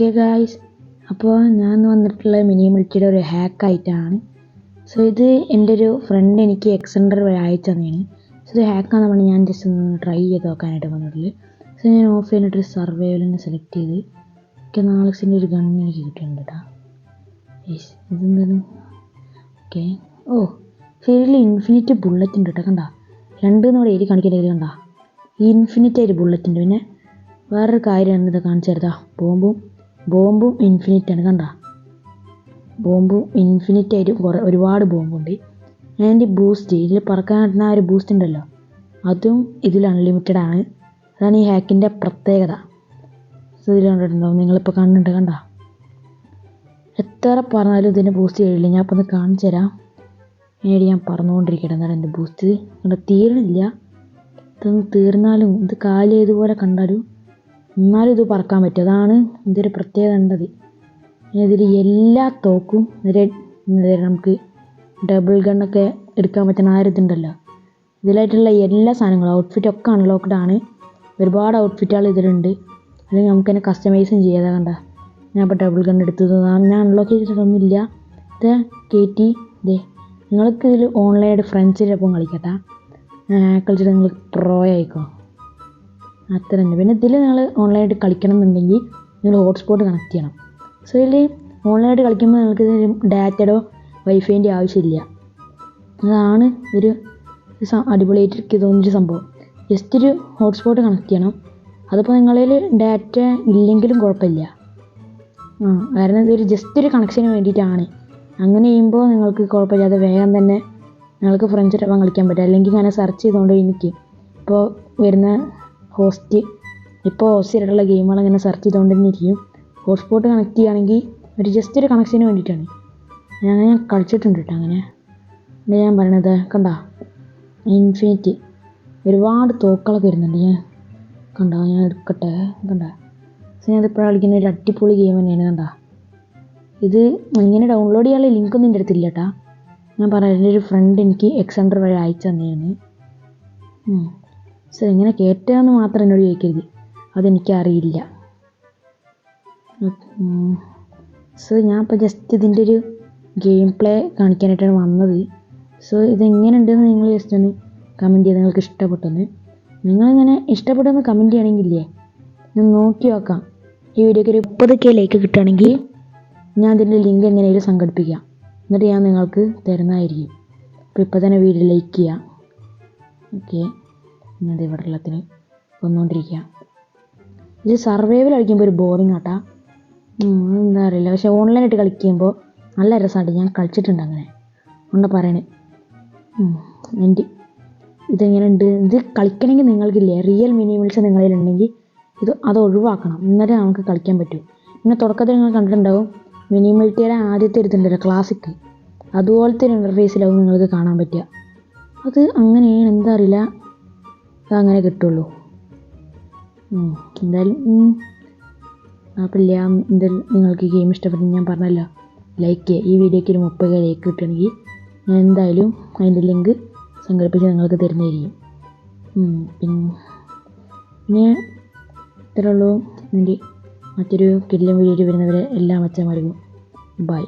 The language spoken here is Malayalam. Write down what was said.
ഓക്കെ ഗായ്സ്, അപ്പോൾ ഞാൻ വന്നിട്ടുള്ള മിനിമിലിറ്റിയുടെ ഒരു ഹാക്കായിട്ടാണ്. സോ ഇത് എൻ്റെ ഒരു ഫ്രണ്ട് എനിക്ക് എക്സെൻഡർ വഴി അയച്ചു തന്നെയാണ്. സോ ഇത് ഹാക്കാന്ന് പറഞ്ഞാൽ ഞാൻ ജസ്റ്റ് ഒന്ന് ട്രൈ ചെയ്ത് നോക്കാനായിട്ട് വന്നിട്ടുള്ളത്. സോ ഞാൻ ഓഫ് ചെയ്തിട്ട് സർവൈവലിനെ സെലക്ട് ചെയ്ത് ഓക്കെ 4x ഒരു ഗൺ എനിക്ക് കിട്ടിയിട്ടുണ്ട് കേട്ടോ. ഇതെന്താണ്? ഓക്കെ, ഓ ശരിയിൽ ഇൻഫിനിറ്റ് ബുള്ളറ്റ് ഉണ്ട് കേട്ടോ. കണ്ട 2 എന്ന് ഇവിടെ എഴുതി കാണിക്കേണ്ടത് കണ്ട, ഇൻഫിനിറ്റ് ആയിട്ട് ബുള്ളറ്റ് ഉണ്ട്. പിന്നെ വേറൊരു കാര്യമാണ് ഇത് കാണിച്ചു തരുതാ, ബോംബും ഇൻഫിനിറ്റാണ്. കണ്ട, ബോംബും ഇൻഫിനിറ്റ് ആയിട്ട് ഒരുപാട് ബോംബുണ്ട്. അതിൻ്റെ ബൂസ്റ്റ് ഇതിൽ പറക്കാൻ കിട്ടുന്ന ആ ഒരു ബൂസ്റ്റ് ഉണ്ടല്ലോ, അതും ഇതിൽ അൺലിമിറ്റഡ് ആണ്. അതാണ് ഈ ഹാക്കിൻ്റെ പ്രത്യേകത. സോ ഇതിൽ കണ്ടിട്ടുണ്ടാവും, നിങ്ങളിപ്പോൾ കണ്ടിട്ടുണ്ട്. കണ്ട, എത്ര പറഞ്ഞാലും ഇതിൻ്റെ ബൂസ്റ്റ് ചെയ്യില്ല. ഞാൻ അപ്പോൾ ഒന്ന് കാണിച്ചു തരാം. ഏടി ഞാൻ പറഞ്ഞുകൊണ്ടിരിക്കട്ടെ. എന്നാലും എൻ്റെ ബൂസ്റ്റ് കണ്ട തീർന്നില്ല. ഇതൊന്ന് തീർന്നാലും ഇത് കാലി ഇതുപോലെ കണ്ടാലും എന്നാലും ഇത് പറക്കാൻ പറ്റും. അതാണ് ഇതൊരു പ്രത്യേകത ഉണ്ടത്. ഇതിൽ എല്ലാ തോക്കും നമുക്ക് ഡബിൾ ഗണ്ണൊക്കെ എടുക്കാൻ പറ്റുന്ന ആ ഒരു ഇതുണ്ടല്ലോ, ഇതിലായിട്ടുള്ള എല്ലാ സാധനങ്ങളും ഔട്ട്ഫിറ്റൊക്കെ അൺലോക്ക്ഡ് ആണ്. ഒരുപാട് ഔട്ട്ഫിറ്റുകൾ ഇതിലുണ്ട്. അല്ലെങ്കിൽ നമുക്ക് തന്നെ കസ്റ്റമൈസും ചെയ്യാതെ. കണ്ട, ഞാൻ ഇപ്പോൾ ഡബിൾ ഗൺ എടുത്തത് ഞാൻ അൺലോക്ക് ചെയ്തിട്ടൊന്നുമില്ല. ഇത് കയറ്റി ഇതേ നിങ്ങൾക്ക് ഇതിൽ ഓൺലൈനായിട്ട് ഫ്രണ്ട്സിനൊപ്പം കളിക്കട്ടെ. കളിച്ചിട്ട് നിങ്ങൾ പ്രോ ആയിക്കോ, അത്ര തന്നെ. പിന്നെ ഇതിൽ നിങ്ങൾ ഓൺലൈനായിട്ട് കളിക്കണം എന്നുണ്ടെങ്കിൽ നിങ്ങൾ ഹോട്ട്സ്പോട്ട് കണക്ട് ചെയ്യണം. സോ ഇതിൽ ഓൺലൈനായിട്ട് കളിക്കുമ്പോൾ നിങ്ങൾക്ക് ഡാറ്റയോ വൈഫൈൻ്റെ ആവശ്യമില്ല. അതാണ് ഒരു അടിപൊളിയായിട്ട് എനിക്ക് തോന്നിയൊരു സംഭവം. ജസ്റ്റ് ഒരു ഹോട്ട്സ്പോട്ട് കണക്ട് ചെയ്യണം. അതിപ്പോൾ നിങ്ങളിൽ ഡാറ്റ ഇല്ലെങ്കിലും കുഴപ്പമില്ല. കാരണം ഇതൊരു ജസ്റ്റ് ഒരു കണക്ഷന് വേണ്ടിയിട്ടാണ്. അങ്ങനെ ചെയ്യുമ്പോൾ നിങ്ങൾക്ക് കുഴപ്പമില്ലാതെ വേഗം തന്നെ നിങ്ങൾക്ക് ഫ്രണ്ട്സിനൊപ്പം കളിക്കാൻ പറ്റും. അല്ലെങ്കിൽ ഞാൻ സെർച്ച് ചെയ്തുകൊണ്ട് എനിക്ക് ഇപ്പോൾ വരുന്ന ഹോസ്റ്റിലുള്ള ഗെയിമുകൾ അങ്ങനെ സെർച്ച് ചെയ്തുകൊണ്ട് തന്നെ ഇരിക്കും. ഹോട്ട്സ്പോട്ട് കണക്ട് ചെയ്യുകയാണെങ്കിൽ ഒരു ജസ്റ്റ് ഒരു കണക്ഷന് വേണ്ടിയിട്ടാണ്. ഞാൻ കളിച്ചിട്ടുണ്ട് കേട്ടോ. അങ്ങനെ ഞാൻ പറയണത് കണ്ട, ഇൻഫിനിറ്റി ഒരുപാട് തോക്കുകളൊക്കെ വരുന്നുണ്ട്. ഞാൻ എടുക്കട്ടെ. കണ്ട, ഞാനിപ്പോൾ കളിക്കുന്ന ഒരു അടിപൊളി ഗെയിം തന്നെയാണ്. കണ്ട, ഇത് ഇങ്ങനെ ഡൗൺലോഡ് ചെയ്യാനുള്ള ലിങ്കൊന്നും എൻ്റെ അടുത്തില്ല കേട്ടോ. ഞാൻ പറയാം, എൻ്റെ ഒരു ഫ്രണ്ട് എനിക്ക് എക്സെൻഡർ വഴി അയച്ചു തന്നെയാണ്. സോ എങ്ങനെ കയറ്റുകയെന്ന് മാത്രം എന്നോട് ചോദിക്കരുത്, അതെനിക്കറിയില്ല. സോ ഞാൻ ഇപ്പോൾ ജസ്റ്റ് ഇതിൻ്റെ ഒരു ഗെയിം പ്ലേ കാണിക്കാനായിട്ടാണ് വന്നത്. സോ ഇതെങ്ങനെയുണ്ടെന്ന് നിങ്ങൾ ജസ്റ്റ് ഒന്ന് കമൻറ്റ് ചെയ്ത് നിങ്ങൾക്ക് ഇഷ്ടപ്പെട്ടെന്ന്. നിങ്ങളിങ്ങനെ ഇഷ്ടപ്പെട്ടെന്ന് കമൻറ്റ് ചെയ്യണമെങ്കിലേ ഞാൻ നോക്കി നോക്കാം. ഈ വീഡിയോക്ക് ഒരു 30K ലൈക്ക് കിട്ടുകയാണെങ്കിൽ ഞാൻ ഇതിൻ്റെ ലിങ്ക് എങ്ങനെയും സംഘടിപ്പിക്കാം. എന്നിട്ട് ഞാൻ നിങ്ങൾക്ക് തരുന്നതായിരിക്കും. അപ്പോൾ ഇപ്പോൾ തന്നെ വീഡിയോ ലൈക്ക് ചെയ്യാം. ഓക്കെ, ഞാനത് ഇവിടെ എല്ലാത്തിന് വന്നുകൊണ്ടിരിക്കുക. ഇത് സർവൈവൽ കളിക്കുമ്പോൾ ഒരു ബോറിങ് ആട്ടാ, എന്താ അറിയില്ല. പക്ഷേ ഓൺലൈനായിട്ട് കളിക്കുമ്പോൾ നല്ല രസമായിട്ട് ഞാൻ കളിച്ചിട്ടുണ്ട്. അങ്ങനെ ഉണ്ട് പറയണേ. ഇതെങ്ങനെയുണ്ട്? ഇത് കളിക്കണമെങ്കിൽ നിങ്ങൾക്കില്ലേ റിയൽ മിനിമിൽസ് നിങ്ങളിലുണ്ടെങ്കിൽ അത് ഒഴിവാക്കണം, എന്നാലേ നമുക്ക് കളിക്കാൻ പറ്റൂ. പിന്നെ തുടക്കത്തിൽ നിങ്ങൾ കണ്ടിട്ടുണ്ടാവും മിനിമിലിറ്റിയുടെ ആദ്യത്തെ ഇരുത്തുണ്ടല്ലോ ക്ലാസിക്, അതുപോലത്തെ ഒരു ഇൻ്റർഫേസിലാവും നിങ്ങൾക്ക് കാണാൻ പറ്റുക. അത് അങ്ങനെയാണ്, എന്താ അറിയില്ല, അതങ്ങനെ കിട്ടുള്ളൂ. എന്തായാലും കുഴപ്പമില്ല. എന്തായാലും നിങ്ങൾക്ക് ഗെയിം ഇഷ്ടപ്പെട്ടെന്ന് ഞാൻ പറഞ്ഞല്ലോ, ലൈക്ക് ചെയ്യുക. ഈ വീഡിയോയ്ക്ക് ഒരു 30K ലൈക്ക് കിട്ടുകയാണെങ്കിൽ ഞാൻ എന്തായാലും അതിൻ്റെ ലിങ്ക് സംഘടിപ്പിച്ച് നിങ്ങൾക്ക് തരുന്നതായിരിക്കും. പിന്നെ ഇത്രേ ഉള്ളൂ. എൻ്റെ മറ്റൊരു കിടിലൻ വീഡിയോയിൽ വരുന്നവരെ എല്ലാ മച്ചന്മാർക്കും ബൈ.